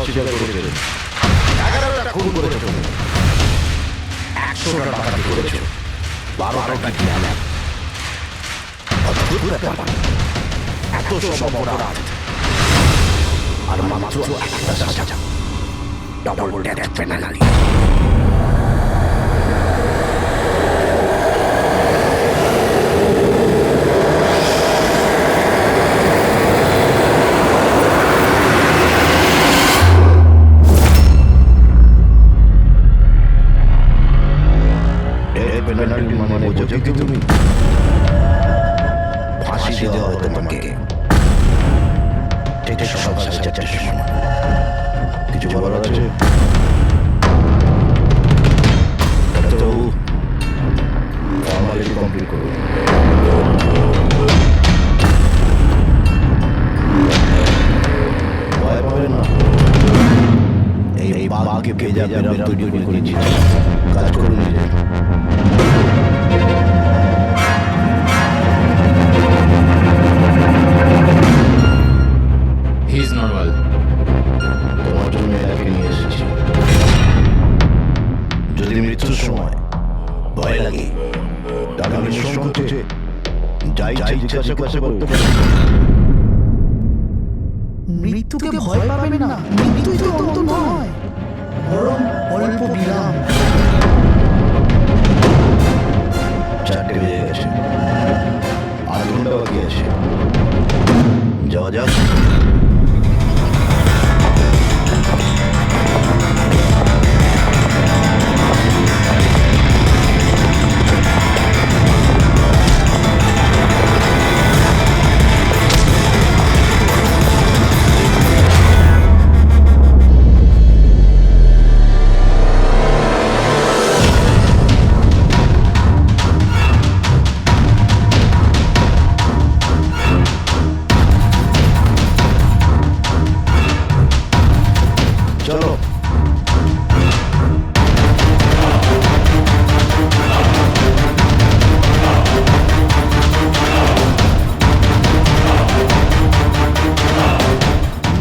অস্বীকার করেছে। 11টা খুন করেছো তুমি, 100টা ডাকাতি করেছো, 12টা কিডন্যাপ। অদ্ভুত ব্যাপার, এত সব অপরাধ আর মাত্র একটা সাজা, ডাবল ডেথ পেনাল্টি। পেনাল্টি মানে বোঝো কি তুমি? ফাঁসি দেওয়া হয় তোমাকে ঠিক সকাল 4:30টার সময়। কিছু বলার আছে? ডাক্তারবাবু, ফর্মালিটি কমপ্লিট করুন। ভয় পাবেন না, এই বাঘকে ভেজা বেরাম তৈরি করে দিয়েছি, কাজ করুন নিজে। He is normal. তোমার জন্য এটাকে নিয়ে এসেছি। যদি মৃত্যুর সময় ভয় লাগে তাহলে আমি সংকোচে যাই জিজ্ঞাসা করতে পারি। মৃত্যুকে ভয় পাবেন না, মৃত্যুই তো অন্ত নয়, বরং অল্প বিরাম। 4টে বেজে গেছে, 8 ঘন্টা বাকি আছে, যাওয়া যাক। চলো।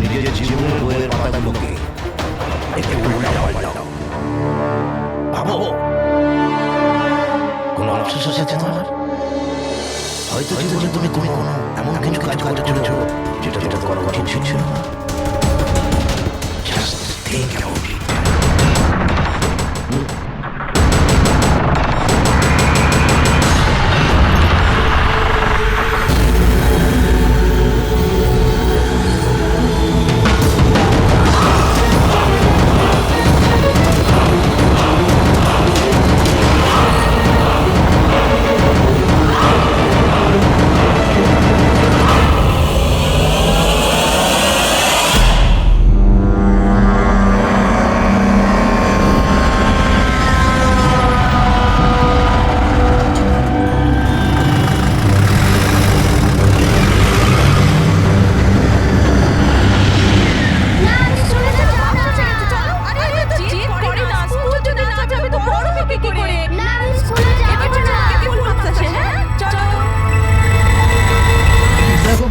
নিজের জীবনের বইয়ের পাতাগুলোকে একটু উল্টাপাল্টাও। ভাবো, কোনো আফসোস আছে তোমার? হয়তো জীবনে তুমি কোনো এমন কিছু কাজ করতে চলেছ যেটা করা উচিত ছিল না। Think about it.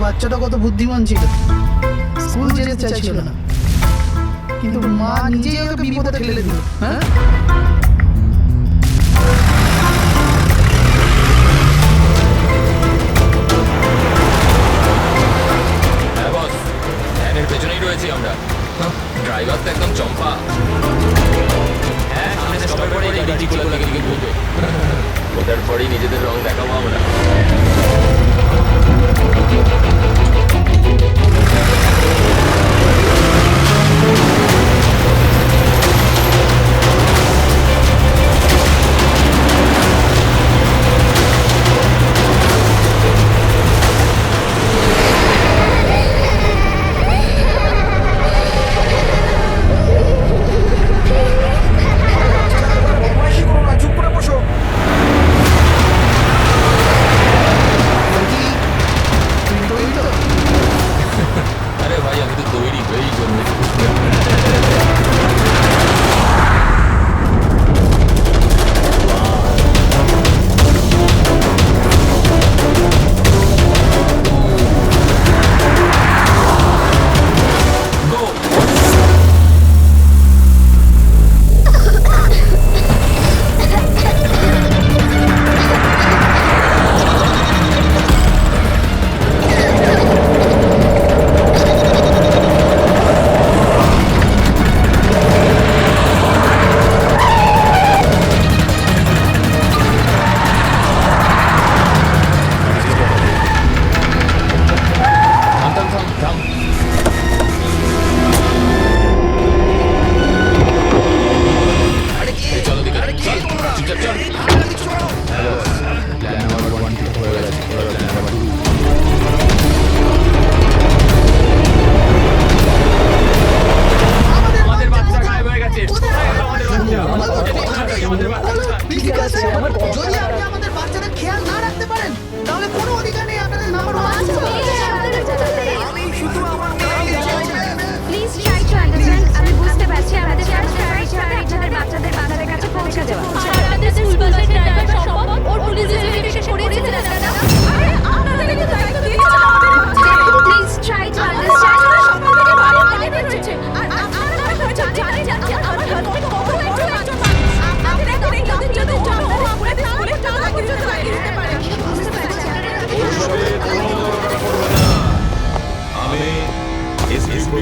বাচ্চাটা কত বুদ্ধিমান ছিল, স্কুল যেতে চাইছিল না, কিন্তু মা নিজেই ওকে বিপদে ঠেলে দিল। হ্যাঁ, বস, ভ্যানের পেছনেই রয়েছি আমরা। ড্রাইভার তো একদম চম্পা। হ্যাঁ, সামনে স্টপের পরেই গাড়ি খোলার দিকে ঘুরবে। ওটার পরেই নিজেদের রং দেখাবো আমরা।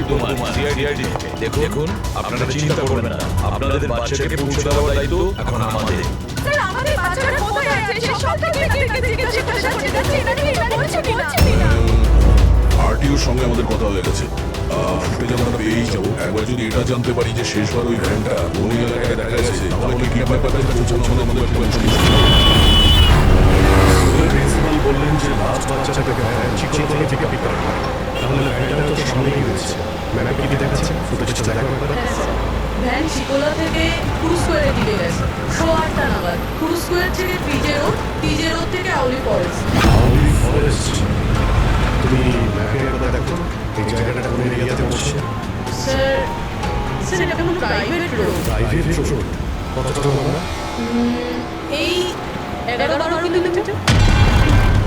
তোমার সিআইডি। দেখুন আপনারা চিন্তা করবেন না, আপনাদের বাচ্চাকে পৌঁছে দেওয়ার দায়িত্ব এখন আমাদের। স্যার আমাদের বাচ্চারা কোথায় আছে সে সব থেকে জিজ্ঞাসা করতে যাচ্ছি এটা কি বলছি না আরটিওর সঙ্গে আমাদের কথা হয়ে গেছে। ফুটেজ আমরা পেয়েই যাবো। একবার যদি এটা জানতে পারি যে শেষবার ওই ভ্যানটা কোন এলাকায় দেখা গেছে, তাহলে কি ব্যাপারটা পৌঁছানো আমাদের টেনশন। প্রিন্সিপাল বললেন যে লাস্ট বাচ্চাটাকে ভ্যান চিকলতলা থেকে পিক আপ হয়, তাহলে ভ্যানটা তো সামনেই রয়েছে। ম্যাপে কি দেখাচ্ছে? ফুটেজটা দেখার ব্যাপারে ভ্যান চিকোলা থেকে ক্রুজ স্কোয়ারের দিকে গেছে 8:30 নাগাদ। ক্রুজ স্কোয়ার থেকে টিজে রোড থেকে আউলি ফরেস্ট। আউলি ফরেস্ট। তুমি ম্যাপে একবার দেখো এই জায়গাটা কোন এরিয়াতে পড়ছে। স্যার এটা কোনো প্রাইভেট রোড। প্রাইভেট রোড কতটা লম্বা? এই 11-12 কিলোমিটার।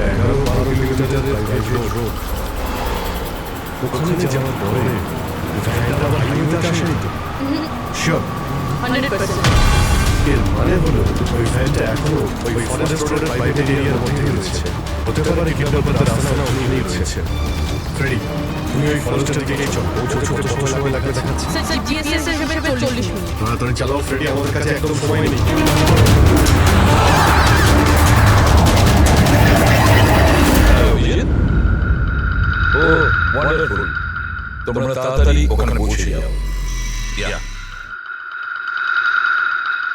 11-12 কিলোমিটারের প্রাইভেট রোড। ওখানে যাওয়ার পরে ভ্যানটা আবার হাইওয়েতে আসেনি তো? শিওর 100%। এর মানে হলো ওই ভ্যানটা এখনো ওই ফরেস্ট রোডের প্রাইভেট এরিয়ার মধ্যে রয়েছে। হতে পারে কিডন্যাপারদের রাস্তা উনি নিয়েছে। ফ্রেডি, তুমি ওই ফরেস্টের দিকে চলো। ছোট ছোট সময় লাগবে দেখাচ্ছি। স্যার জিএসএস হিসেবে 40 মিনিট। তাড়াতাড়ি চালাও ফ্রেডি, আমাদের কাছে একদম সময় নেই। অভিজিৎ, ও ওয়ান্ডারফুল। তোমরা তাড়াতাড়ি ওখানে পৌঁছে যাও।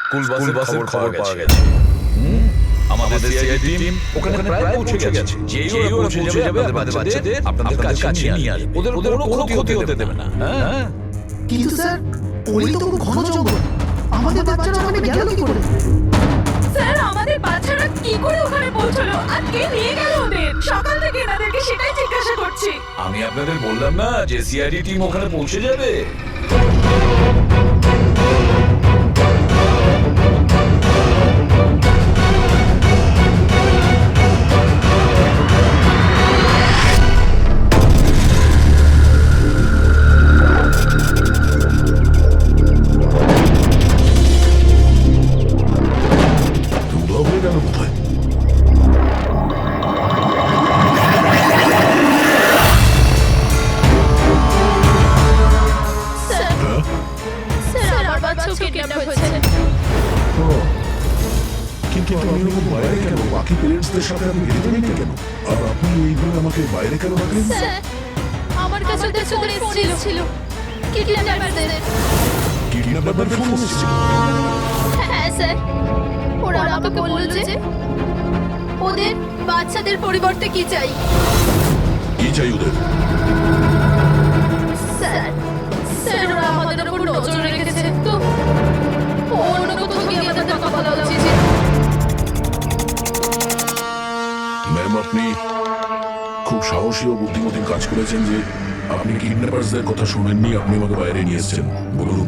স্কুল বাসের খবর পাওয়া গেছে। আমাদের সিআইডি টিম ওখানে প্রায় পৌঁছে গেছে। যেই ওরা পৌঁছে যাবে আমাদের বাচ্চাদের আপনাদের কাছে নিয়ে আসবে। ওদের কোনো ক্ষতি হতে দেবে না। হ্যাঁ, কিন্তু স্যার ওই তো খুব ঘন জঙ্গল, আমাদের বাচ্চারা ওখানে গেল কি করে? স্যার আমাদের বাচ্চারা কি করে ওখানে পৌঁছলো আর কে নিয়ে গেল ওদের সকাল থেকে এনাদেরকে সেটাই জিজ্ঞাসা করছি। আমি আপনাদের বললাম না যে সিআইডি টিম ওখানে পৌঁছে যাবে। স্যার আমার বাচ্চাও কিডন্যাপ হয়েছে। কিন্তু আমি এরকম বাইরে কেন? বাকি পেরেন্টসদের সাথে আপনি বেরোতে নেই কেন? আর আপনি এইভাবে আমাকে বাইরে কেন রাখলেন? স্যার আমার কাছে ওদের ফোন এসেছিল কিডন্যাপারদের। কিডন্যাপারদের ফোন এসেছিল? হ্যাঁ স্যার, ওরা আমাকে বলল যে ওদের বাচ্চাদের পরিবর্তে কি চাই। কি চাই ওদের? স্যার স্যার ওরা আমাদের উপর নজর রেখেছে তো অন্য কোথাও গিয়ে আমাদের কথা বলা উচিত। ম্যাম, আপনি খুব সাহসী ও বুদ্ধিমতী কাজ করেছেন যে আপনি কিডন্যাপারসদের কথা শুনেননি, আপনি আমাকে বাইরে নিয়ে এসেছেন। বলুন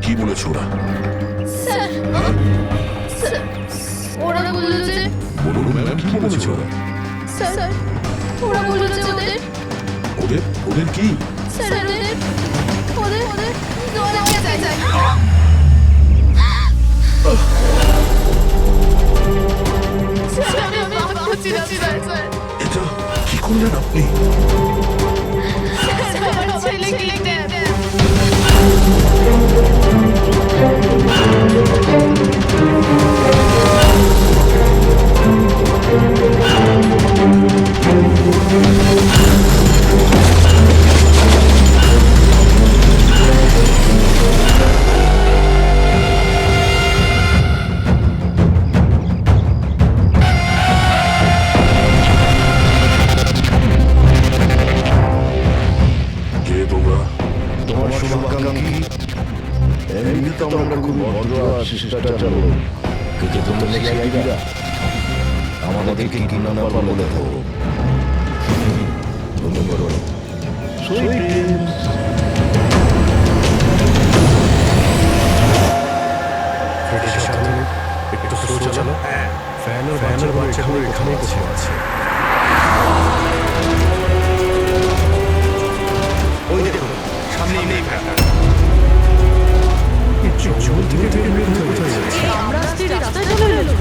কি বলেছে ওরা? স্যার স্যার ওরা বলল যে বলুন ম্যাম, কি বলেছে ওরা? স্যার ওরা বলল যে ওদের ওদের ওদের কি? স্যার ওদের ওদের চাই। স্যার আমি ভাবছি না স্যার এটা কি করলেন আপনি? আমার ছেলে কিডন্যাপ। কে তোমরা? তোমার শুভাকাঙ্ক্ষী। এমনিতে তো আমরা খুব ভদ্র আর শিষ্টাচার লোক, কিন্তু তোমরা সিআইডিরা আমাদেরকে কিডন্যাপার বলে তো। তুমি বলো ফ্রেডির সাথে একটু স্লো চালানো। ভ্যানের বাচ্চাগুলো এখানেই বসে আছে। ওই দেখো সামনেই নেই ভ্যানটা। জঙ্গল থেকে বের হয়ে কোথায় যাচ্ছে? আমরা রাস্তায় চলে এলো।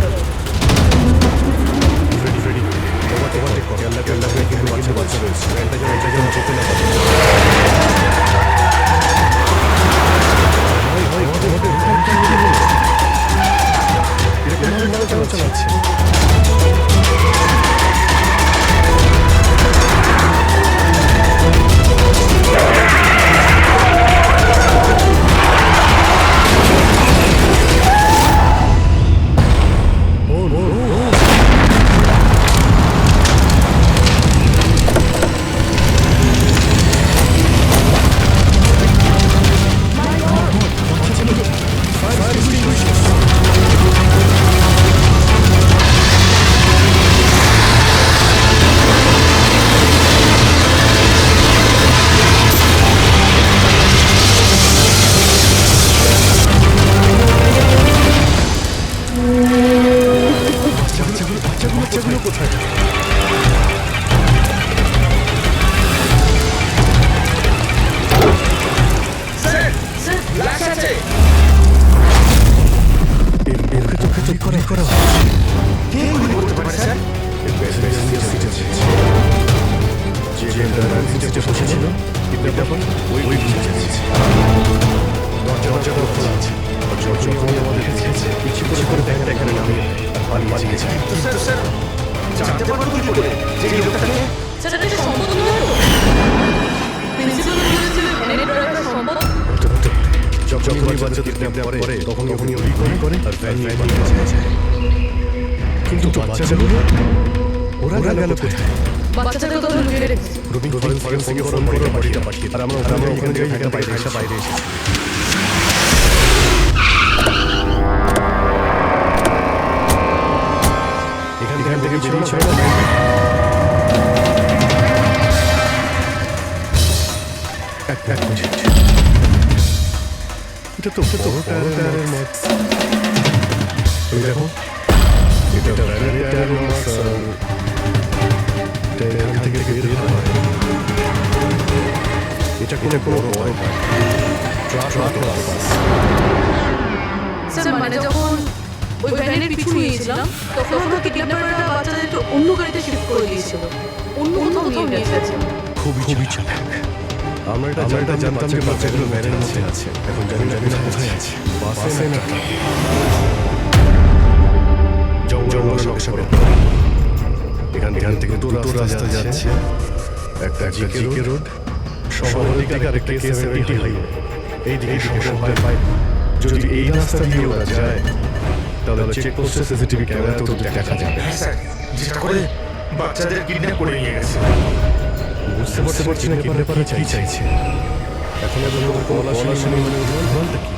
ফ্রেডি তোমার দেখো, কেল্লা কেল্লা করে কিন্তু বাচ্চা রয়েছে। ভ্যানটা যেন যেতে না পারে। যে বসেছিল কিডন্যাপার ওই বুঝে যাচ্ছে দরজা খোলা আছে যখন আমাদের দেখেছে পিছু করে ব্যাগটা এখানে নামিয়ে আর পালিয়ে গেছে স্যার এটা সম্ভব নয় তো প্রিন্সিপাল বলেছিলেন ভ্যানের ড্রাইভার সম্ভব যখন বাচ্চা কিডন্যাপ করে তখন ওই করে আর ভ্যান নিয়ে পালিয়ে যায় কিন্তু বাচ্চাগুলো ওরা গেল কোথায় বাচ্চাদের কথা লুকিয়ে রেখেছে রবি ফরেন্সিকে ফোন করে বাড়িটা পাঠিয়ে আর আমরা ওখানে থেকে বাইরে এসেছি এখান থেকে বেরিয়ে চলে এক মিনিট এটা তো টায়ারের মত তুমি দেখো এটা টায়ারের মত এখান থেকে বের হয় এটা কোনো বড় ট্রাক স্যার মানে যখন ওই ভ্যানের পিছু নিয়েছিলাম তখন আমরা কিডন্যাপাররা বাচ্চাদেরকে অন্য গাড়িতে শিফট করে দিয়েছিল অন্য কোথাও নিয়ে গেছে খুবই চালাক আমরা এটা জানতাম যে বাচ্চাগুলো ভ্যানের মধ্যে আছে এখন জানি না কোথায় আছে বাসে না জঙ্গল নকশা করে এখান থেকে দুটো রাস্তা যাচ্ছে একটা জিকে রোড শহরের দিকে আর একটা K70 হাইওয়ে এই দিকে শহর পাই যদি এই রাস্তা দিয়ে ওরা যায় তাহলে চেকপোস্টে সিসিটিভি ক্যামেরাতে তো দেখা যাবে যেটা করে বাচ্চাদের কিডন্যাপ করে নিয়ে গেছে বুঝতে পারছি না কিডন্যাপার চাইছে এখন বলা শুনি বলতে কি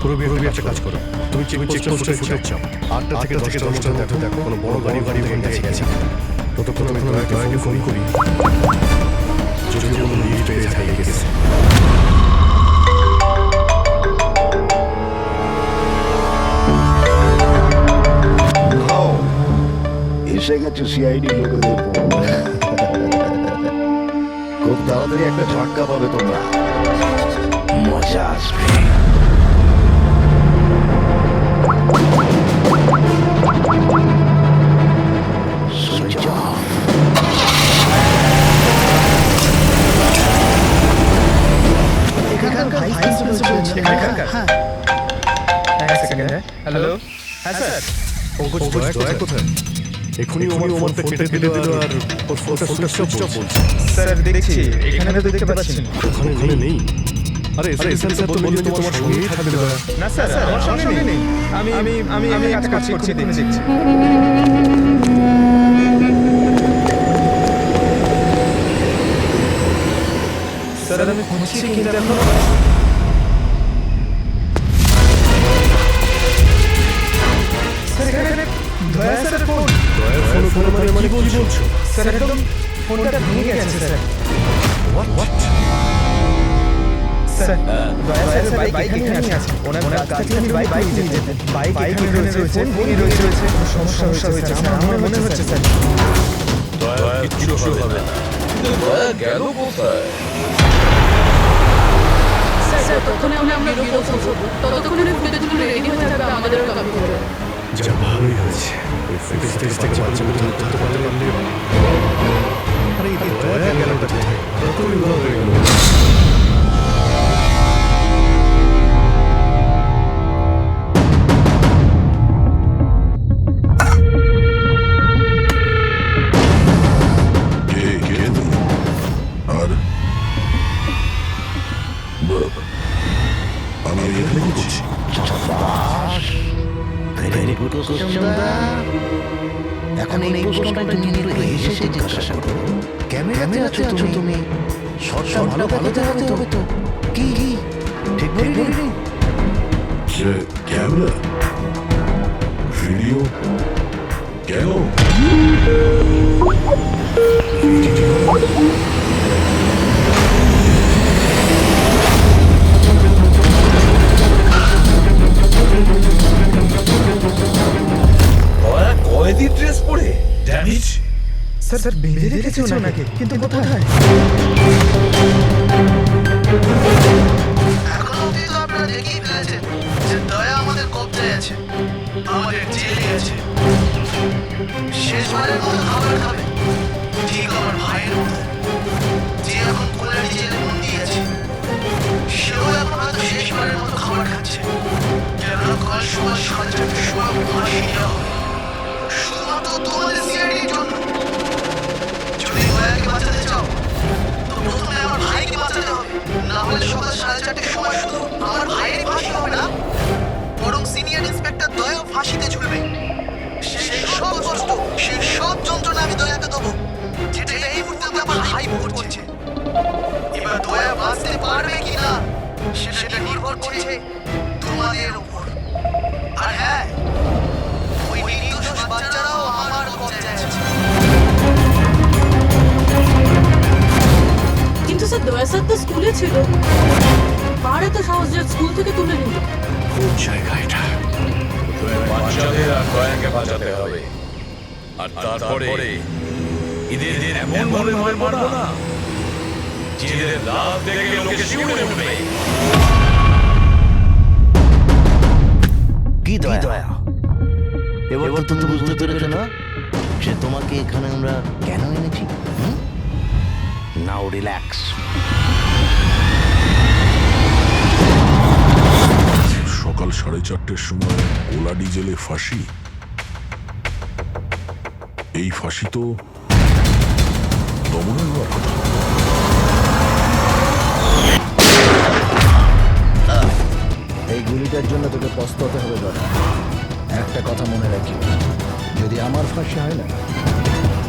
পুরো বিয়ে একটা কাজ করো তুমি চেকপোস্টে ফুটেজ চাও 8টা থেকে 10টার মধ্যে দেখো কোনো বড় গাড়ি গেছে ততক্ষণ আমি তোমাকে ফোন করি যদি কোনো লিড পেয়ে থাকে গেছে এসে গেছে সিআইডি লোকেদের খুব তাড়াতাড়ি একটা ঝটকা পাবে তোমরা মজা আসবে সুইচ অফ এখানকার ভাইস প্রিন্সিপাল বলছে হ্যাঁ হ্যালো হ্যাঁ স্যার পঙ্কজ দয়া কোথায় এখনই ওমার ফোনটা কেটে দিল আর ওর ফোনটা সুইচ অফ বলছে স্যার দেখছি এখানে তো দেখতে পাচ্ছি না ওখানে নেই আরে এসএসএল স্যার তো বললেন যে তোমার সঙ্গেই থাকবে না স্যার আমার সঙ্গে নেই আমি কাজ করছি দেখছি স্যার আমি খুঁজছি কিন্তু এখন স্যার এখানে দয়া স্যার ফোন দয়ার ফোন ওখানে মানে কি বলছো স্যার একদম ফোনটা ভেঙে গেছে স্যার হোয়াট স্যার দয়া স্যার বাইক এখানে আছে ওনার কাছে আমি বাইক নিয়ে যেতেন বাইক এখানে রয়েছে ফোন রয়েছে সমস্যা হয়েছে আমার মনে হচ্ছে স্যার দয়া কিচ্ছু হবে না কিন্তু দয়া গেল কোথায় স্যার ততক্ষণে আমরা বেরো পৌঁছবো ততক্ষণে ফুটেজগুলো রেডি হয়ে থাকবে আমাদেরও কাজ করবে যা ভালোই হয়েছে ওই ফুটেজ থেকে বাচ্চাগুলো ধরতে পারলে আরে এই দয়া গেল কোথায় কতই ভালো হয়ে গেল আমি এখানে কি করছি ভেরি গুড কোশ্চেন এখন এই প্রশ্নটা তুমি একটু হেসে জিজ্ঞাসা করো ক্যামেরাতে আছো তুমি শটটা ভালো দেখাতে হবে তো কি ঠিক বলি ক্যামেরা ভিডিও কেন কয়েদি ড্রেস পরে ড্যামেজ স্যার বেঁধে রেখেছে ওনাকে কিন্তু কোথায় এখন অবধি তো আপনারা দেখেই ফেলেছেন যে দয়া আমাদের কবজায় আছে আমাদের জেলে আছে শেষবারের মতো খাবার খাবে ঠিক আমার ভাইয়ের মতো সকাল 4:30টার সময় ফাঁসি দেওয়া হবে। শুধুমাত্র তোমাদের সিআইডির জন্য। যদি দয়াকে বাঁচাতে চাও তো প্রথমে আমার ভাইকে বাঁচাতে হবে। না হলে সকাল 4:30টার সময় শুধু আমার ভাইয়ের ফাঁসি হবে না, বরং সিনিয়র ইন্সপেক্টর দয়াও ফাঁসিতে ঝুলবে। সেই সব কষ্ট, সেই সব যন্ত্রণা আমি দয়াকে দেবো, যেটা এই মুহূর্তে আমার ভাই করছে। এবার দয়া বাঁচতে পারবে কিনা সেটা নির্ভর করছে তোমাদের উপর। আর হ্যাঁ, ওই নির্দোষ বাচ্চারাও আমার কবজায় আছে। কিন্তু স্যার দয়া স্যার তো স্কুলে ছিল, পারে তো সাহস যে স্কুল থেকে তুলে নিল। কোন জায়গা এটা? বাচ্চাদের আর দয়াকে বাঁচাতে হবে। আর তারপরে ঈদের দিন এমন ভাবে মারবো না যে এদের লাভ দেখে লোকে শিউরে উঠবে। কি দয়া? এবার তো তুমি বুঝতে পেরেছো না যে তোমাকে এখানে আমরা কেন এনেছি? নাও রিল্যাক্স। সকাল 4:30টার সময় ওলা ডিজেলে ফাঁসি। এই ফাঁসি তো দমনের হওয়ার কথা। এই গুলিটার জন্য তোকে পস্তাতে হবে দাদা। একটা কথা মনে রাখি, যদি আমার ফাঁসি হয় না,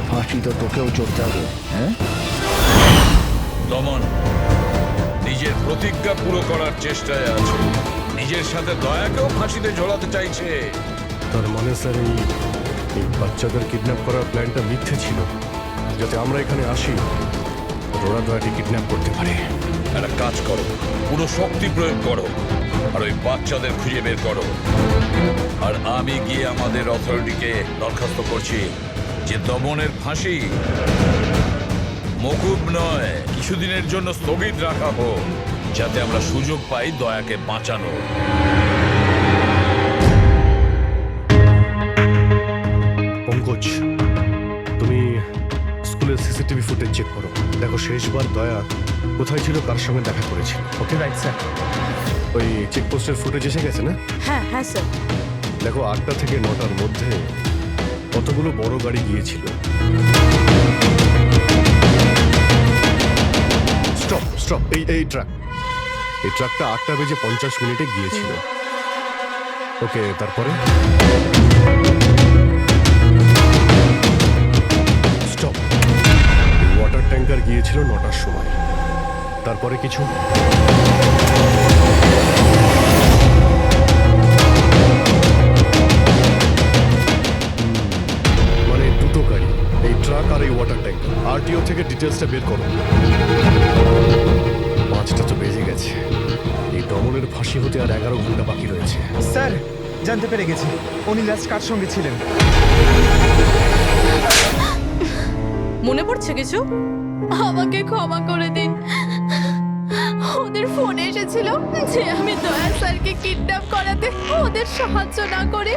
ফাঁসি তো তোকেও চড়তে হবে। হ্যাঁ, দমন নিজের প্রতিজ্ঞা পুরো করার চেষ্টায় আছে, নিজের সাথে দয়াকেও ফাঁসিতে ঝোলাতে চাইছে। তার মানে স্যার এই বাচ্চাদের কিডন্যাপ করার প্ল্যানটা মিথ্যে ছিল, যাতে আমরা এখানে আসি ওরা দয়াকে কিডন্যাপ করতে পারে। একটা কাজ করো, পুরো শক্তি প্রয়োগ করো আর ওই বাচ্চাদের খুঁজে বের করো। আর আমি গিয়ে আমাদের অথরিটিকে দরখাস্ত করছি যে দমনের ফাঁসি মকুব নয়, কিছুদিনের জন্য স্থগিত রাখা হোক, যাতে আমরা সুযোগ পাই দয়াকে বাঁচানোর। পঙ্কজ, তুমি স্কুলের সিসিটিভি ফুটেজ চেক করো, দেখো শেষবার দয়া কোথায় ছিল, কার সঙ্গে দেখা করেছিল। Okay right sir. ওই চেকপোস্টের ফুটেজ এসে গেছে না? হ্যাঁ হ্যাঁ স্যার। দেখো 8টা থেকে 9টার মধ্যে কতগুলো বড় গাড়ি গিয়েছিল। স্টপ স্টপ, এই ট্রাকটা 8টা বেজে 50 মিনিটে গিয়েছিল। ওকে, তারপরে স্টপ, ওয়াটার ট্যাঙ্কার গিয়েছিল 9টার সময়। তারপরে কিছু মানে দুটো গাড়ি, এই ট্রাক আর এই ওয়াটার ট্যাঙ্কার। আরটিও থেকে ডিটেলসটা বের করো। 5টা তো বেজে গেছে, এই দমনের ফাঁসি হতে আর 11 ঘন্টা বাকি রয়েছে। স্যার জানতে পেরে গেছি উনি লাস্ট কার সঙ্গে ছিলেন। মনে পড়ছে কিছু? আমাকে ক্ষমা করে দিন। ওদের ফোন এসেছিল যে আমি দয়া স্যারকে কিডন্যাপ করাতে ওদের সাহায্য না করে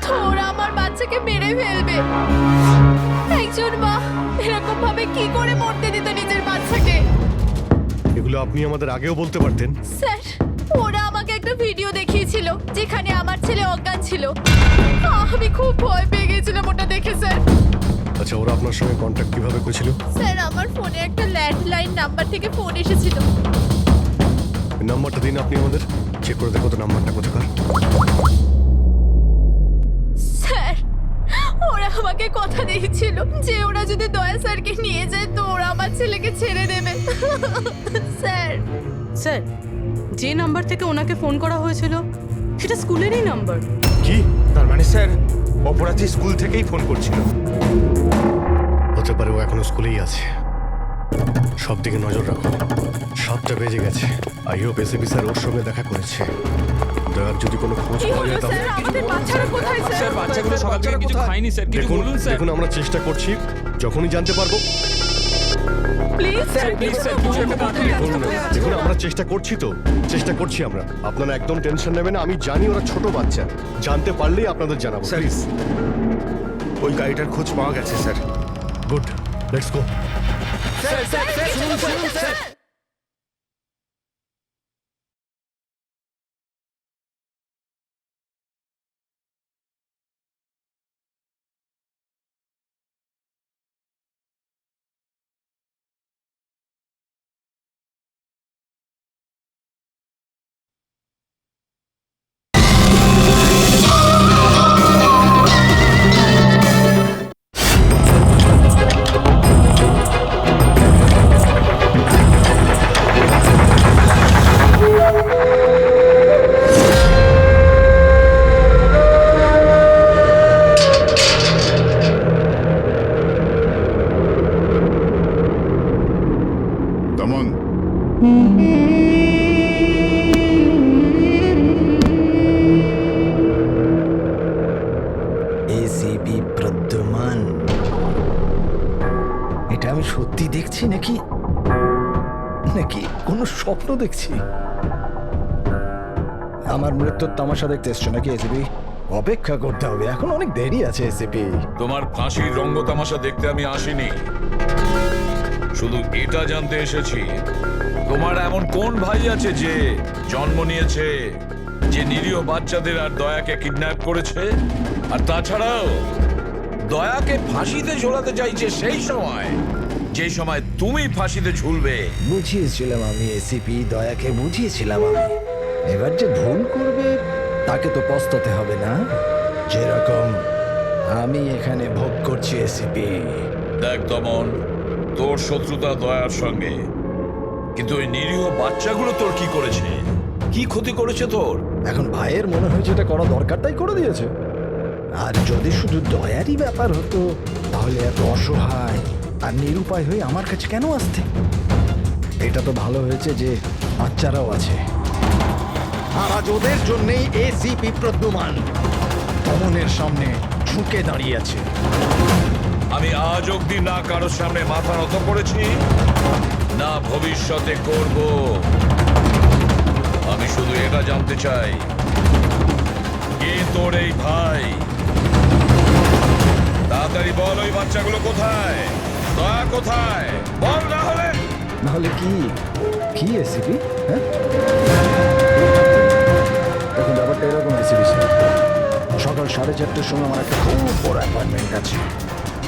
তো ওরা আমার বাচ্চাকে মেরে ফেলবে। একজন মা এরকম ভাবে কি করে মরতে দিত নিজের বাচ্চাকে? এগুলো আপনি আমাদের আগেও বলতে পারতেন। স্যার, ওরা আমাকে একটা ভিডিও দেখিয়েছিল যেখানে আমার ছেলে অজ্ঞান ছিল। আমি খুব ভয় পেয়ে গেছিলাম ওটা দেখে স্যার। আচ্ছা, ওরা আপনার সঙ্গে কন্ট্যাক্ট কিভাবে করেছিল? স্যার, আমার ফোনে একটা ল্যান্ডলাইন নাম্বার থেকে ফোন এসেছিল। নাম্বারটা দিন আপনি আমাদের, চেক করে দেখো তো নাম্বারটা কোথাকার। স্যার, ওরা আমাকে কথা দিয়েছিল যে ওরা যদি দয়া স্যারকে নিয়ে যায় তো ওরা আমার ছেলেকে ছেড়ে দেবে। স্যার, স্যার, যে নাম্বার থেকে ওনাকে ফোন করা হয়েছিল সেটা স্কুলেরই নাম্বার। কি তার মানে স্যার অপরাধী স্কুল থেকেই ফোন করছিল? হতে পারে ও এখনো স্কুলেই আছে। সব দিকে নজর রাখো। 7টা বেজে গেছে। আই হোপ এসএপি স্যার ওর সঙ্গে দেখা করেছে। দয়ার যদি কোনো খোঁজ কি পাওয়া হলো যায় তাহলে স্যার? আমাদের বাচ্চারা কোথায় স্যার? বাচ্চাগুলো সকাল থেকে কিছু খায়নি স্যার, কিছু দেখুন বলুন স্যার। দেখুন আমরা চেষ্টা করছি, যখনই জানতে পারবো। প্লিজ স্যার, প্লিজ স্যার, কিছু একটা তাড়াতাড়ি করুন। দেখুন আমরা চেষ্টা করছি আমরা। আপনারা একদম টেনশন নেবেন না, আমি জানি ওরা ছোট বাচ্চা, জানতে পারলেই আপনাদের জানাবো। Sir, please. ওই গাড়িটার খোঁজ পাওয়া গেছে sir. Good, let's go. Sir, শুনুন স্যার। এটা আমি সত্যি দেখছি নাকি নাকি কোনো স্বপ্ন দেখছি? আমার মৃত্যুর তামাশা দেখতে এসছো নাকি এসিপি? অপেক্ষা করতে হবে, এখন অনেক দেরি আছে এসিপি। তোমার ফাঁসির রঙ্গতামাশা দেখতে আমি আসিনি, শুধু এটা জানতে এসেছি তোমার এমন কোন ভাই আছে যে জন্ম নিয়েছে, যে নিরীহ বাচ্চাদের আর দয়াকে কিডন্যাপ করেছে, আর তাছাড়াও দয়াকে ফাঁসিতে ঝোলাতে চাইছে সেই সময় যে সময় তুমি ফাঁসিতে ঝুলবে। বুঝিয়েছিলাম আমি এসিপি, দয়াকে বুঝিয়েছিলাম আমি। এবার যে ভুল করবে তাকে তো পস্তাতে হবে না, যেরকম আমি এখানে ভোগ করছি এসিপি। দেখ দমন, তোর শত্রুতা দয়ার সঙ্গে, কিন্তু ওই নিরীহ বাচ্চাগুলো তোর কি করেছে, কি ক্ষতি করেছে তোর? এখন ভাইয়ের মনে হয়েছে এটা করা দরকার তাই করে দিয়েছে। আর যদি শুধু দয়ারই ব্যাপার হতো তাহলে এত অসহায় আর নিরুপায় হয়ে আমার কাছে কেন আসতে? এটা তো ভালো হয়েছে যে বাচ্চারাও আছে, আর আজ ওদের জন্যই এসিপি প্রদ্যুমান দমনের সামনে ঝুঁকে দাঁড়িয়ে আছে। আমি আজ অব্দি না কারোর সামনে মাথা নত করেছি, না ভবিষ্যতে করব। আমি শুধু এটা জানতে চাই, কে তোর এই ভাই? তাড়াতাড়ি বল, ওই বাচ্চাগুলো কোথায়? দয়া কোথায়? বল, না হলে নাহলে কি কি এসিপি? হ্যাঁ, এখন ব্যাপারটা এরকম এসিপি স্যার, সকাল 4:30টার সময় আমার একটা খুব বড় অ্যাপয়েন্টমেন্ট আছে।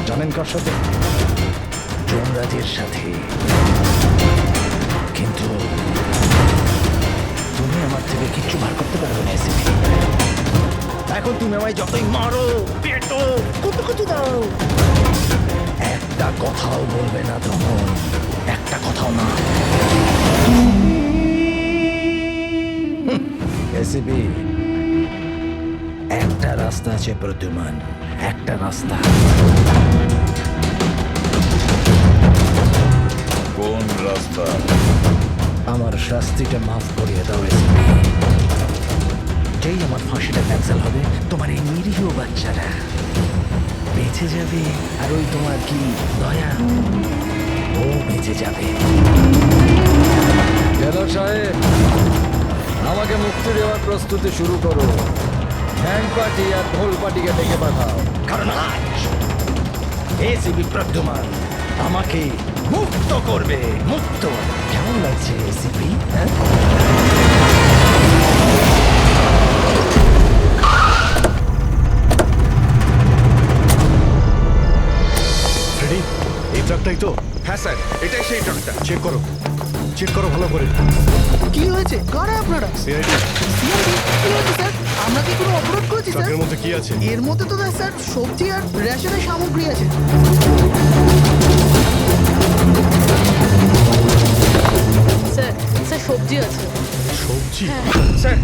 জানেন কার সাথে? যমরাজের সাথে। কিন্তু তুমি আমার থেকে কিচ্ছু বার করতে পারবে না এসিপি। এখন তুমি আমায় যতই মারো, পেটো, কুটুকুচি দাও, একটা কথাও বলবে না দমন, একটা কথাও না। এসিপি, একটা রাস্তা আছে প্রদ্যুমান, একটা রাস্তা। কোন রাস্তা? আমার শাস্তিটা মাফ করিয়ে দাও এসিপি। যেই আমার ফাঁসিটা ক্যান্সেল হবে, তোমার এই নিরীহ বাচ্চারা বেঁচে যাবে, আর ওই তোমার কি দয়া, ও বেঁচে যাবে। জেলার সাহেব, আমাকে মুক্তি দেওয়ার প্রস্তুতি শুরু করো। ব্যান্ড পার্টি আর ঢোল পার্টিকে ডেকে পাঠাও, কারণ আজ এসিপি প্রদ্যুমান আমাকে মুক্ত করবে। মুক্ত কেমন লাগছে এসিপি? হ্যাঁ, ফ্রেডি, এই ট্রাকটাই তো? হ্যাঁ স্যার, এটাই সেই ট্রাকটা। চেক করো, চেক করো ভালো করে। কি হয়েছে? কারা আপনারা? সিআইডি। সিআইডি? কি হয়েছে স্যার? আমরা কি কোনো অপরাধ করেছি স্যার? ট্রাকের মধ্যে কি আছে? এর মধ্যে তো স্যার সবজি আর রেশনের সামগ্রী আছে। স্যার, স্যার সবজি আছে। সবজি? স্যার,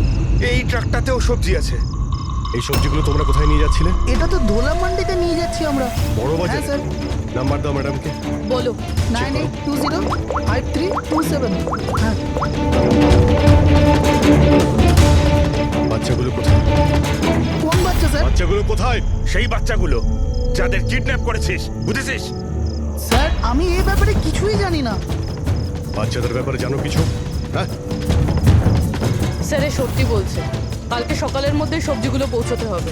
এই ট্রাকটাতেও সবজি আছে। এই সবজিগুলো তোমরা কোথায় নিয়ে যাচ্ছিলে? এটা তো ধোলা মান্ডিতে নিয়ে যাচ্ছি আমরা। বড় বাজার? হ্যাঁ স্যার। নাম্বার দাও ম্যাডামকে। বলো। 98205327। হ্যাঁ। বাচ্চাগুলো কোথায়? কোন বাচ্চা স্যার? বাচ্চাগুলো কোথায়? সেই বাচ্চাগুলো যাদের কিডন্যাপ করেছিস, বুঝেছিস? স্যার, আমি এই ব্যাপারে কিছুই জানি না। বাচ্চাদের ব্যাপারে জানো কিছু? হ্যাঁ, স্যার এ সত্যি বলছে, কালকে সকালের মধ্যে সবজিগুলো পৌঁছতে হবে।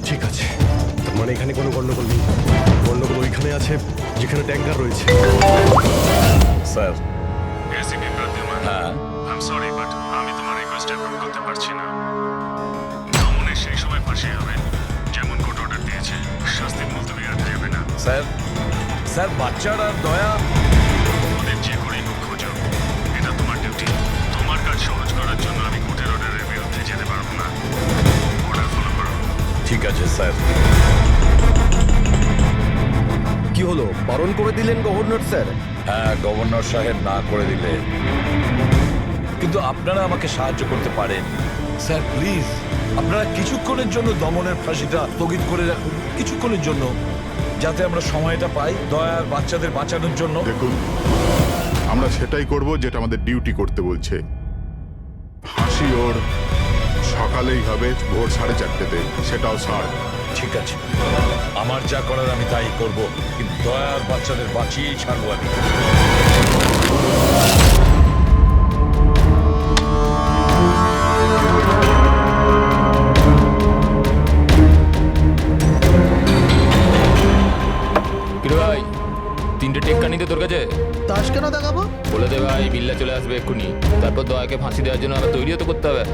ঠিক আছে। তার মানে এখানে কোনো গন্ডগোল নেই। গন্ডগোল ওইখানে আছে যেখানে ট্যাঙ্কার রয়েছে। স্যার। এসিপি প্রদ্যুমান, হ্যাঁ, আই সরি বাট আমি তোমার রিকোয়েস্ট অ্যাপ্রুভ করতে পারছি না। দমনের সেই সময় ফাঁসি হবে যেমন কোর্ট অর্ডার দিয়েছে। শাস্তি মুলতবি আর দেবে না। স্যার, স্যার বাচ্চারা আর দয়া ওদের যে করেই হোক খোঁজো, এটা তোমার ডিউটি। তোমার কাজ সহজ করার জন্য আমি কোর্টের অর্ডারের বিরুদ্ধে যেতে পারবো না। অর্ডার ফলো করো। ঠিক আছে স্যার। কি হলো, বারণ করে দিলেন গভর্নর স্যার? হ্যাঁ, গভর্নর সাহেব না করে দিলে, কিন্তু আপনারা আমাকে সাহায্য করতে পারেন। স্যার প্লিজ, আপনারা কিছুক্ষণের জন্য দমনের ফাঁসিটা স্থগিত করে রাখুন, কিছুক্ষণের জন্য, যাতে আমরা সময়টা পাই দয়ার বাচ্চাদের বাঁচানোর জন্য। দেখুন, আমরা সেটাই করব যেটা আমাদের ডিউটি করতে বলছে। ফাঁসি ওর সকালেই হবে, ভোর 4:30-তে, সেটাও 7:30। ঠিক আছে, আমার যা করার আমি তাই করব। কিন্তু দয়ার বাচ্চাদের বাঁচিয়েই ছাড়বো আমি। কিরে ভাই, 3টে টেক্কা নিতে তোর কাছে? তাস কেন দেখাবো? বলে দে ভাই, বিল্লা চলে আসবে এক্ষুনি। তারপর দয়াকে ফাঁসি দেওয়ার জন্য আবার তৈরিও তো করতে হবে।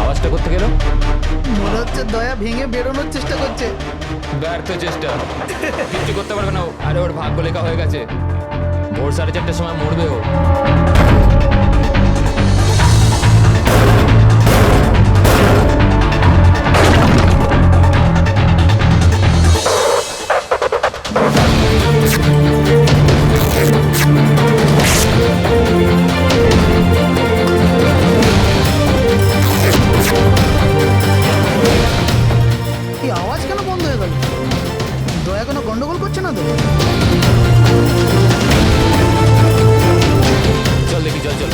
আওয়াজটা করতে গেল? মনে হচ্ছে দয়া ভেঙে বেরোনোর চেষ্টা করছে। ব্যর্থ চেষ্টা, কিচ্ছু করতে পারবে না ও। আরে ওর ভাগ্য লেখা হয়ে গেছে, ভোর 4:30টার সময় মরবে ও। এই আওয়াজ কেন বন্ধ হয়ে গেল? দয়া কোনো গন্ডগোল করছে না তো? চল দেখি, চল চল।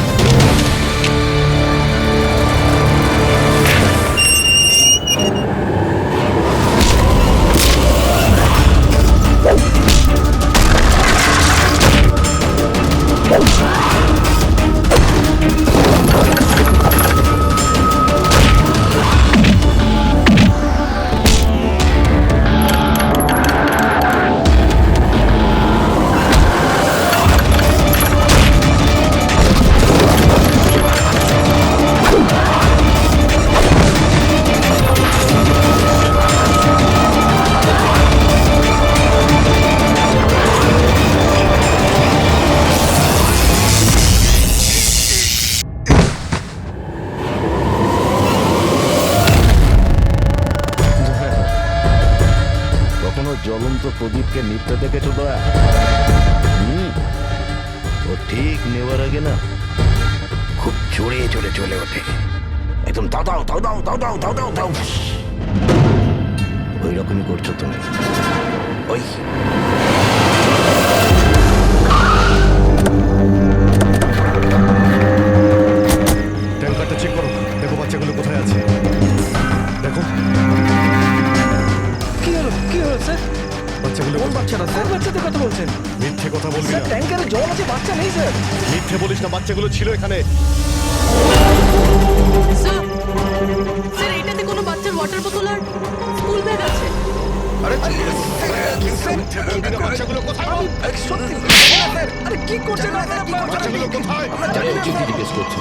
কখনো জ্বলন্ত প্রদীপকে নিভতে দেখেছো দয়া? ও ঠিক নেওয়ার আগে না খুব জোরে জোরে চলে ওঠে, একদম দাও দাও দাও দাও দাও দাও দাও দাও দাও। ওই রকমই করছো তুমি। ওই ট্যাঙ্কারটা চেক করো, দেখো বাচ্চাগুলো কোথায় আছে। দেখো কি হলো কি হয়েছে? বাচ্চাগুলো কোন বাচ্চারা স্যার? বাচ্চাদের কথা বলছেন? মিথ্যে কথা বলবি স্যার না, ট্যাঙ্কারে জল আছে, বাচ্চা নেই স্যার। মিথ্যে বলিস না, বাচ্চাগুলো ছিল এখানে। স্যার স্যার এটাতে কোনো বাচ্চার ওয়াটার বোতল আর স্কুল ব্যাগ আছে। আরে মিথ্যে বলবি না, বাচ্চাগুলো কোথায়? সত্যি স্যার, আরে কি করছেন আপনারা? বাচ্চাগুলো কোথায়? জানি উচিত জিজ্ঞেস করছো,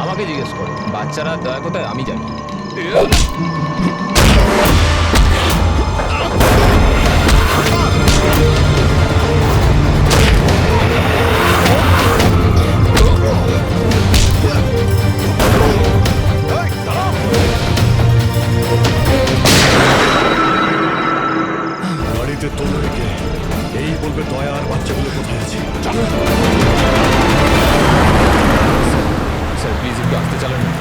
আমাকে জিজ্ঞেস করো। বাচ্চারা দয়া কোথায় আমি জানি। গাড়িতে তোলো রেখে এই বলবে দয়া আর বাচ্চাগুলো কোথায় আছে। স্যার প্লিজ একটু আসতে চালান না,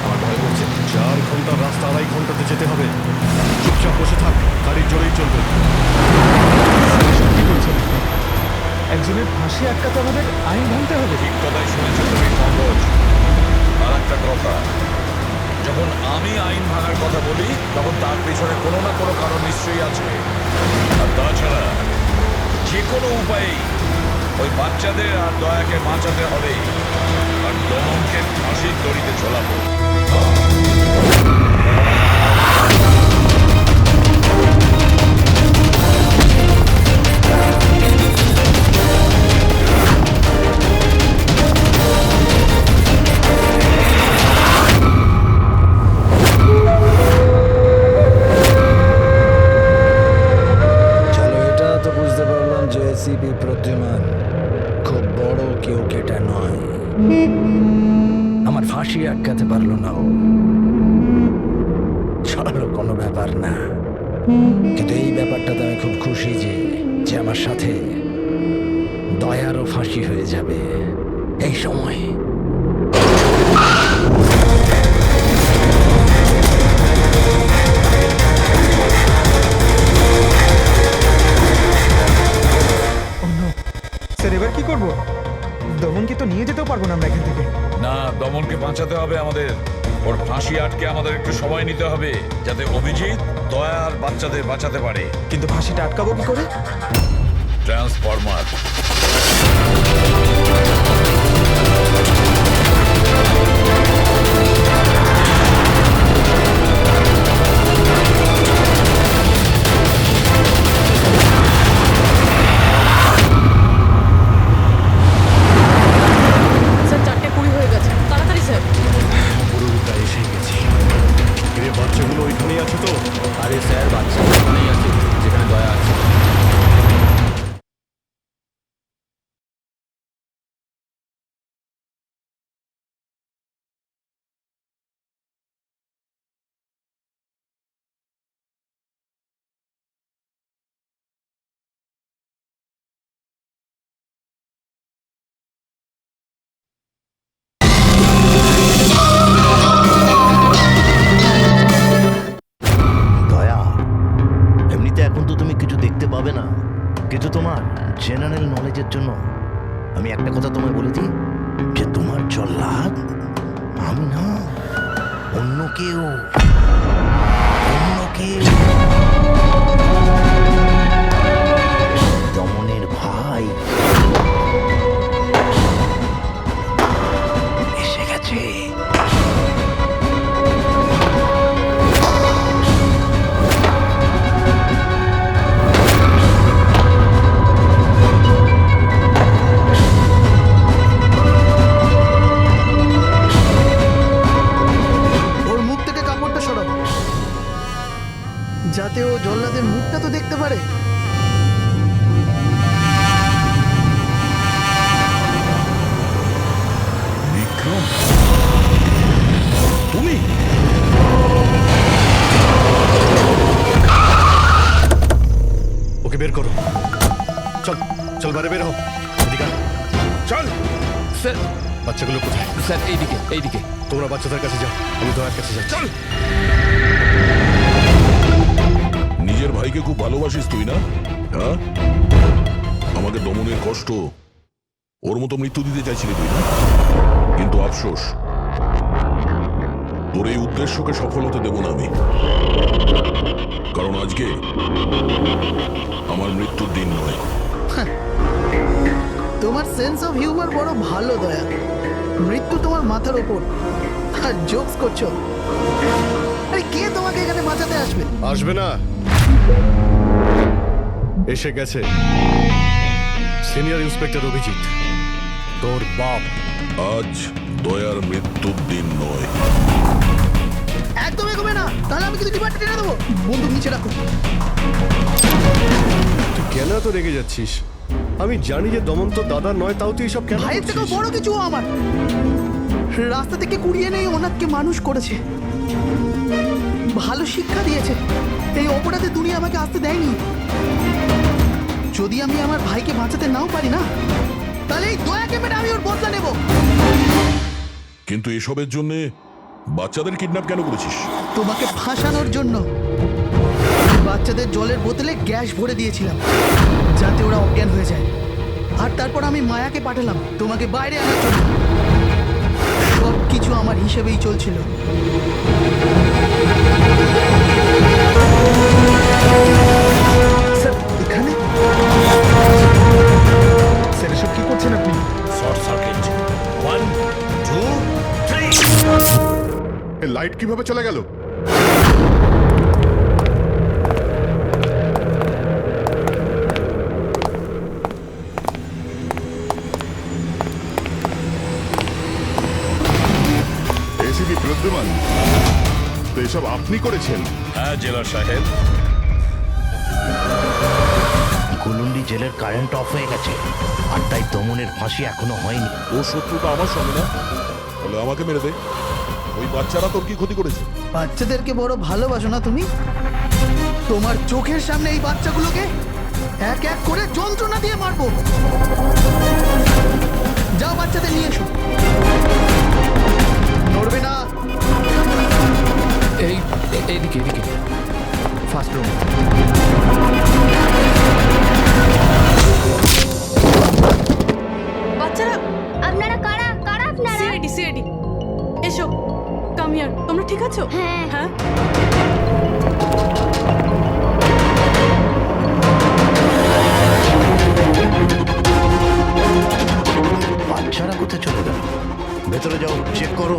আমার ভয় করছে। 4 ঘন্টার রাস্তা 2.5 ঘন্টাতে যেতে হবে। চুপচাপ বসে থাক, গাড়ির জোরেই চলবে। একজনের ফাঁসি আটকাতে আমাদের আইন ভাঙতে হবে। ঠিক কথাই শুনেছো তুমি পঙ্কজ। আর একটা কথা, যখন আমি আইন ভাঙার কথা বলি তখন তার পেছনে কোনো না কোনো কারণ নিশ্চয়ই আছে। আর তাছাড়া যে কোনো উপায়েই ওই বাচ্চাদের আর দয়াকে বাঁচাতে হবে, আর দমনকে ফাঁসির দড়িতে ঝোলাবো। চলো, এটা তো বুঝতে পারলাম যে এসিপি কেউ কেটে নয়, আমার ফাঁসি আটকাতে পারলো না ও। চলো, কোনো ব্যাপার না, কিন্তু এই ব্যাপারটাতে আমি খুব খুশি যে আমার সাথে দয়ারও ফাঁসি হয়ে যাবে এই সময়। স্যার এবার কি করব? দমনকে তো নিয়ে যেতেও পারবো না আমরা এখান থেকে। না, দমনকে বাঁচাতে হবে আমাদের। ওর ফাঁসি আটকে আমাদের একটু সময় নিতে হবে, যাতে অভিজিৎ দয়া আর বাচ্চাদের বাঁচাতে পারে। কিন্তু ফাঁসিটা আটকাবো কি করে? ট্রান্সফরমার। স্যার 4:20 হয়ে গেছে, তাড়াতাড়ি স্যার। পুরোটা এসে গেছি। এর বাচ্চাগুলো ওইখানেই আছে তো? আরে স্যার, বাচ্চা ওখানেই আছে যেখানে দয়া আছে। দয়া, এমনিতে এখন তো তুমি কিছু দেখতে পাবে না, কিন্তু তোমার জেনারেল নলেজের জন্য আমি একটা কথা তোমায় বলে দিই, যে তোমার জল্লাদ আমি না, অন্য কেউ। দমনের ভাই এসে গেছে। ওর মুখ থেকে কাপড়টা সরাবো, যাতে ও জল্লাদের মুখটা তো দেখতে পারে। বিক্রম, তুমি? ওকে বের করো। চল চল, বাইরে বের হও। এদিকে আয়। চল। স্যার, বাচ্চাগুলো কোথায়? স্যার এইদিকে এইদিকে। তোমরা বাচ্চাদের কাছে যাও, আমি দয়ার কাছে যাই। চল। নিজের ভাইকে খুব ভালোবাসিস তুই না? হ্যাঁ, আমাকে দমনের কষ্ট, ওর মতো মৃত্যু দিতে চাইছিলি তুই না? কিন্তু আফসোস, তোর এই উদ্দেশ্যকে সফল হতে দেব না আমি। কারণ আজকে আমার মৃত্যুর দিন নয়। তোমার সেন্স অফ হিউমার বড় ভালো দয়া। মৃত্যু তোমার মাথার ওপর আর জোকস করছো। আরে কে তোমাকে এখানে বাঁচাতে আসবে? আসবে না, এসে গেছে সিনিয়র ইন্সপেক্টর অভিজিৎ, তোর বাপ। আজ দয়ার মৃত্যুর দিন নয়। একদম এগোবে না, তাহলে আমি কিন্তু ডিপার্টমেন্টে টেনে দেবো। বন্দুক নিচে রাখো। তুই কেন এত রেগে যাচ্ছিস? আমি জানি যে দমন তো দাদা নয়, তাও তুই সব কেন ভাইয়ের থেকেও করছিস? বড় কিছু ও আমার। রাস্তা থেকে কুড়িয়ে নেই ওনাকে মানুষ করেছে, ভালো শিক্ষা দিয়েছে। এই অপরাধে দুনিয়া আমাকে আসতে দেয়নি। যদি আমি আমার ভাইকে বাঁচাতে নাও পারি না, তাহলে এই দয়াকে মেরে আমি ওর বদলা নেব। কিন্তু এসবের জন্য বাচ্চাদের কিডন্যাপ কেন করেছিস? তোমাকে ফাঁসানোর জন্য। বাচ্চাদের জলের বোতলে গ্যাস ভরে দিয়েছিলাম, যাতে ওরা অজ্ঞান হয়ে যায়। আর তারপর আমি মায়াকে পাঠালাম তোমাকে বাইরে আনার জন্য। সব কিছু আমার হিসেবেই চলছিল। স্যার এখানে? স্যার এসব কি করছেন আপনি? Short circuit. 1 2 3। লাইট কিভাবে চলে গেল? এসিপি প্রদ্যুমান, তো এসব আপনি করেছেন? হ্যাঁ জেলার সাহেব। কুলুন্ডি জেলের কারেন্ট অফ হয়ে গেছে, আর তাই দমনের ফাঁসি এখনো হয়নি। ও শত্রুটা আমার সঙ্গে না, বলে আমাকে মেরে দে। ওই বাচ্চারা তোর কি ক্ষতি করেছে? বাচ্চাদেরকে বড় ভালোবাসো না তুমি? তোমার চোখের সামনে এই বাচ্চাগুলোকে এক এক করে যন্ত্রণা দিয়ে মারবো। যাও বাচ্চাদের নিয়ে এসো। নড়বে না। এইদিকে ফার্স্ট রুম। বাচ্চারা, আপনারা কারা কারা আপনারা? সিআইডি এসো, কাম হিয়ার। তোমরা ঠিক আছো? হ্যাঁ। হ্যাঁ। বাচ্চারা কোথায় চলে গেল? ভেতরে যাও, চেক করো।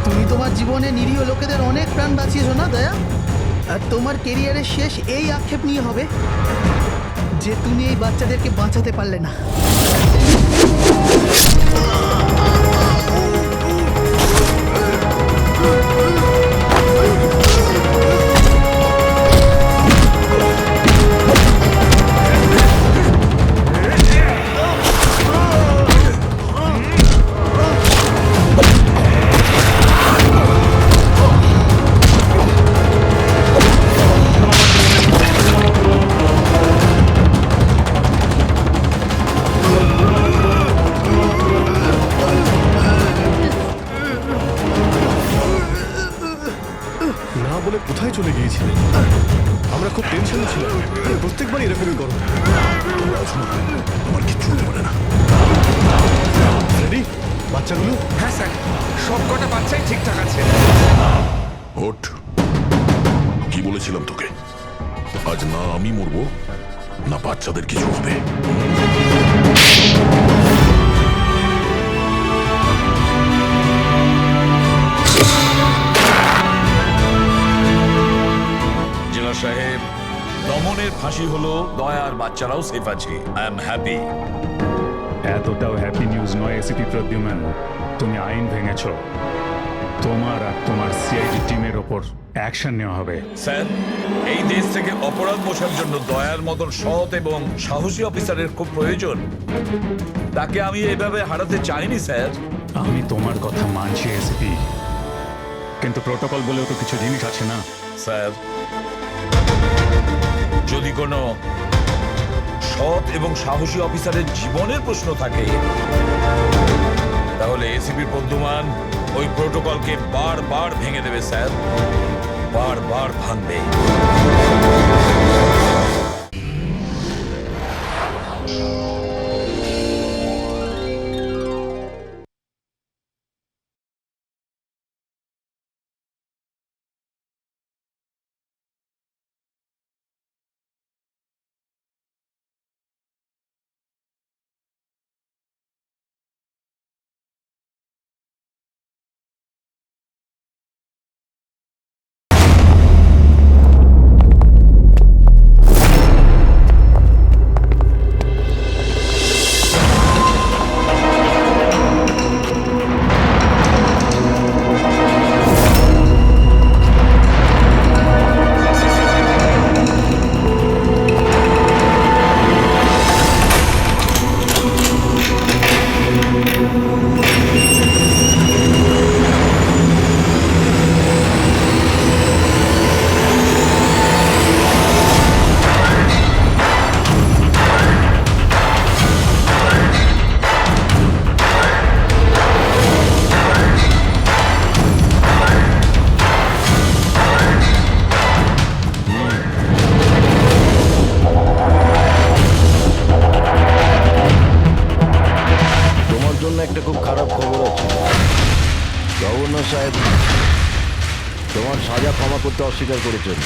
তুমি তোমার জীবনে নিরীহ লোকেদের অনেক প্রাণ বাঁচিয়েছো না দয়া? আর তোমার কেরিয়ারের শেষ এই আক্ষেপ নিয়ে হবে যে তুমি এই বাচ্চাদেরকে বাঁচাতে পারলে না। না বলে কোথায় চলে গিয়েছিলেন? আমরা খুব টেনশনে ছিলাম। প্রত্যেকবার এরকমই করো। আমার কিচ্ছু হতে পারে না। রেডি? বাচ্চাগুলো? হ্যাঁ স্যার, সব কটা বাচ্চাই ঠিকঠাক আছে। ওঠ, কি বলেছিলাম তোকে? আজ না আমি মরবো, না বাচ্চাদের কিছু হবে। জেলা সাহেব, দমনের ফাঁসি হলো, দয়ার বাচ্চারাও সেফ আছে। I am happy. এতটাও হ্যাপি নিউজ নয় এসিপি প্রদ্যুম্ন। তুমি আইন ভেঙেছ। তোমার আর তোমার সিআইডি টিমের ওপর অ্যাকশন নেওয়া হবে। স্যার, এই দেশ থেকে অপরাধ মোছার জন্য দয়ার মতন সৎ এবং সাহসী অফিসারের খুব প্রয়োজন। তাকে আমি এভাবে হারাতে চাইনি স্যার। আমি তোমার কথা মানছি এসিপি, কিন্তু প্রোটোকল বলেও তো কিছু জিনিস আছে না? স্যার, যদি কোনো সৎ এবং সাহসী অফিসারের জীবনের প্রশ্ন থাকে, তাহলে এসিপি প্রদ্যুম্ন ওই প্রোটোকলকে বারবার ভেঙে দেবে স্যার, বারবার ভাঙবে। তোমার সাজা ক্ষমা করতে অস্বীকার করেছেন।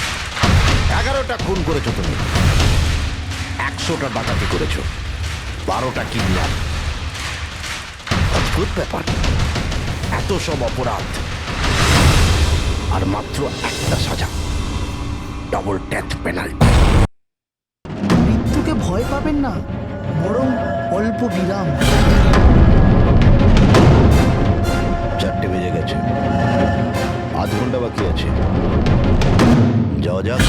11টা খুন করেছো তুমি, 100টা ডাকাতি করেছো, 12টা কিডন্যাপ। অদ্ভুত ব্যাপার, এত সব অপরাধ আর মাত্র একটা সাজা, ডবল ডেথ পেনাল্টি। মৃত্যুকে ভয় পাবেন না, বরং অল্প বিরাম। 4টে বেজে গেছে, আধ ঘন্টা বাকি আছে, যাওয়া যাক।